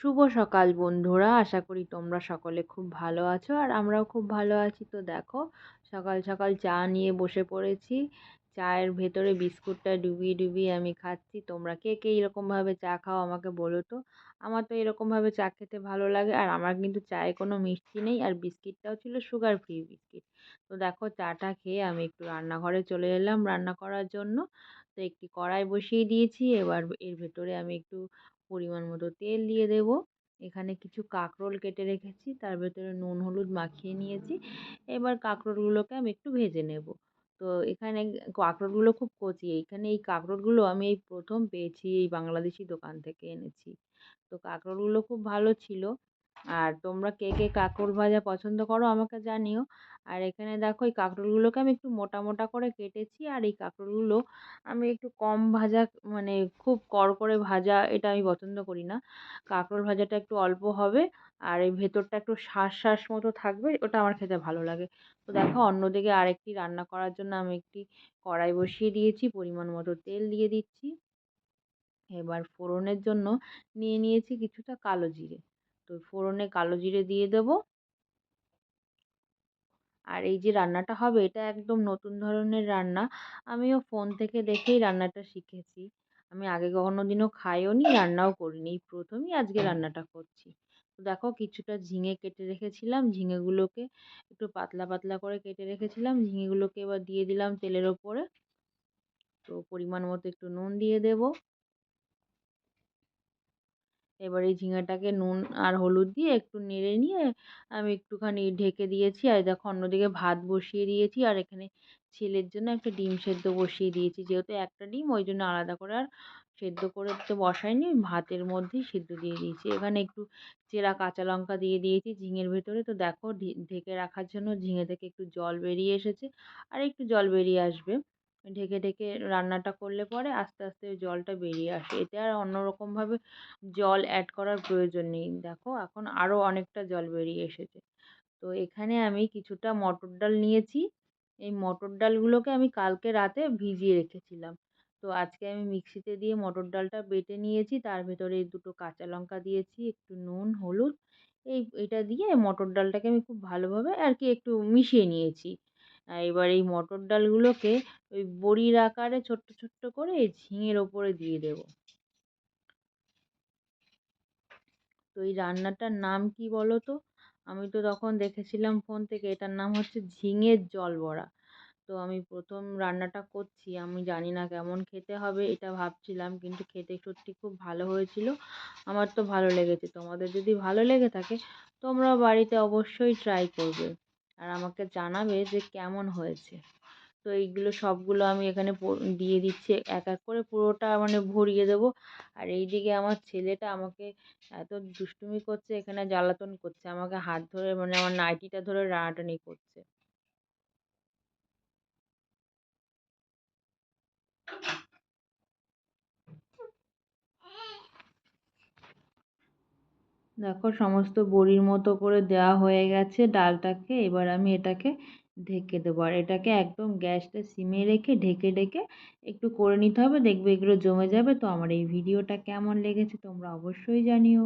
শুভ সকাল বন্ধুরা, আশা করি তোমরা সকলে খুব ভালো আছো আর আমরাও খুব ভালো আছি। তো দেখো, সকাল সকাল চা নিয়ে বসে পড়েছি। চায়ের ভেতরে বিস্কুটটা ডুবিয়ে ডুবিয়ে আমি খাচ্ছি। তোমরা কে কে এরকমভাবে চা খাও আমাকে বলো তো। আমার তো এরকমভাবে চা খেতে ভালো লাগে, আর আমার কিন্তু চায়ে কোনো মিষ্টি নেই, আর বিস্কিটটাও ছিল সুগার ফ্রি বিস্কিট। তো দেখো, চাটা খেয়ে আমি একটু রান্নাঘরে চলে এলাম রান্না করার জন্য। তো একটি কড়াই বসিয়ে দিয়েছি, এবার এর ভেতরে আমি একটু পরিমাণ মতো তেল দিয়ে দেব। এখানে কিছু কাঁকরোল কেটে রেখেছি, তার ভেতরে নুন হলুদ মাখিয়ে নিয়েছি। এবার কাঁকরোলগুলোকে আমি একটু ভেজে নেব। তো এখানে কাঁকরোলগুলো খুব কচি, এইখানে এই কাঁকরোলগুলো আমি এই প্রথম পেয়েছি, এই বাংলাদেশি দোকান থেকে এনেছি। তো কাঁকরোলগুলো খুব ভালো ছিল। আর তোমরা কে কে কাঁকরোল ভাজা পছন্দ করো আমাকে জানিও। আর এখানে দেখো, এই কাঁকরোলগুলোকে আমি একটু মোটা মোটা করে কেটেছি, আর এই কাঁকরোলগুলো আমি একটু কম ভাজা, মানে খুব কড়কড়ে ভাজা এটা আমি পছন্দ করি না। কাঁকরোল ভাজাটা একটু অল্প হবে, আর এই ভেতরটা একটু শাঁস শাঁস মতো থাকবে, ওটা আমার খেতে ভালো লাগে। তো দেখো, অন্যদিকে আরেকটি রান্না করার জন্য আমি একটি কড়াই বসিয়ে দিয়েছি, পরিমাণ মতো তেল দিয়ে দিচ্ছি। এবার ফোড়নের জন্য নিয়ে নিয়েছি কিছুটা কালো জিরে। তো ফোড়নে কালো জিরে দিয়ে দেবো। আর এই যে রান্নাটা হবে, এটা একদম নতুন ধরনের রান্না। আমিও ফোন থেকে দেখেই রান্নাটা শিখেছি। আমি আগে কোনোদিনও খাইওনি, রান্নাও করিনি। এই প্রথমই আজকে রান্নাটা করছি। তো দেখো, কিছুটা ঝিঙে কেটে রেখেছিলাম। ঝিঙেগুলোকে একটু পাতলা পাতলা করে কেটে রেখেছিলাম। ঝিঙেগুলোকে এবার দিয়ে দিলাম তেলের ওপরে। তো পরিমাণ মতো একটু নুন দিয়ে দেবো। এবার এই ঝিঙেটাকে নুন আর হলুদ দিয়ে একটু নেড়ে নিয়ে আমি একটুখানি ঢেকে দিয়েছি। আর দেখো, অন্যদিকে ভাত বসিয়ে দিয়েছি, আর এখানে ছেলের জন্য একটা ডিম সেদ্ধ বসিয়ে দিয়েছি। যেহেতু একটা ডিম, ওই জন্য আলাদা করে আর সেদ্ধ করে তো বসাইনি, ভাতের মধ্যেই সেদ্ধ দিয়ে দিয়েছি। এখানে একটু চেরা কাঁচা লঙ্কা দিয়ে দিয়েছি ঝিঙের ভেতরে। তো দেখো, ঢেকে রাখার জন্য ঝিঙে থেকে একটু জল বেরিয়ে এসেছে, আর একটু জল বেরিয়ে আসবে। ঢেকে ঢেকে রান্নাটা করলে পরে আস্তে আস্তে ওই জলটা বেরিয়ে আসে, এতে আর অন্যরকমভাবে জল অ্যাড করার প্রয়োজন নেই। দেখো, এখন আরও অনেকটা জল বেরিয়ে এসেছে। তো এখানে আমি কিছুটা মটর ডাল নিয়েছি। এই মটর ডালগুলোকে আমি কালকে রাতে ভিজিয়ে রেখেছিলাম। তো আজকে আমি মিক্সিতে দিয়ে মটর ডালটা বেটে নিয়েছি। তার ভেতরে এই দুটো কাঁচা লঙ্কা দিয়েছি, একটু নুন, হলুদ, এটা দিয়ে মটর ডালটাকে আমি খুব ভালোভাবে আর কি একটু মিশিয়ে নিয়েছি। এবার এই মটর ডালগুলোকে ওই বড়ির আকারে ছোট্ট ছোট্ট করে এই ঝিঙের ওপরে দিয়ে দেবো। তো এই রান্নাটার নাম কি বলো তো? আমি তো তখন দেখেছিলাম ফোন থেকে, এটার নাম হচ্ছে ঝিঙের জল বড়া। তো আমি প্রথম রান্নাটা করছি, আমি জানি না কেমন খেতে হবে এটা ভাবছিলাম, কিন্তু খেতে সত্যি খুব ভালো হয়েছিল। আমার তো ভালো লেগেছে। তোমাদের যদি ভালো লেগে থাকে, তোমরাও বাড়িতে অবশ্যই ট্রাই করবে, আর আমাকে জানাবে যে কেমন হয়েছে। তো এইগুলো সবগুলো আমি এখানে দিয়ে দিচ্ছি এক এক করে, পুরোটা মানে ভরিয়ে দেবো। আর এইদিকে আমার ছেলেটা আমাকে এত দুষ্টুমি করছে, এখানে জ্বালাতন করছে, আমাকে হাত ধরে, মানে আমার নাইটিটা ধরে টানাটানি করছে। দেখো, সমস্ত বড়ির মতো করে দেওয়া হয়ে গেছে ডালটাকে। এবার আমি এটাকে ঢেকে দেবো, আর এটাকে একদম গ্যাসটা সিমে রেখে ঢেকে ঢেকে একটু করে নিতে হবে। দেখবে এগুলো জমে যাবে। তো আমার এই ভিডিওটা কেমন লেগেছে তোমরা অবশ্যই জানিও।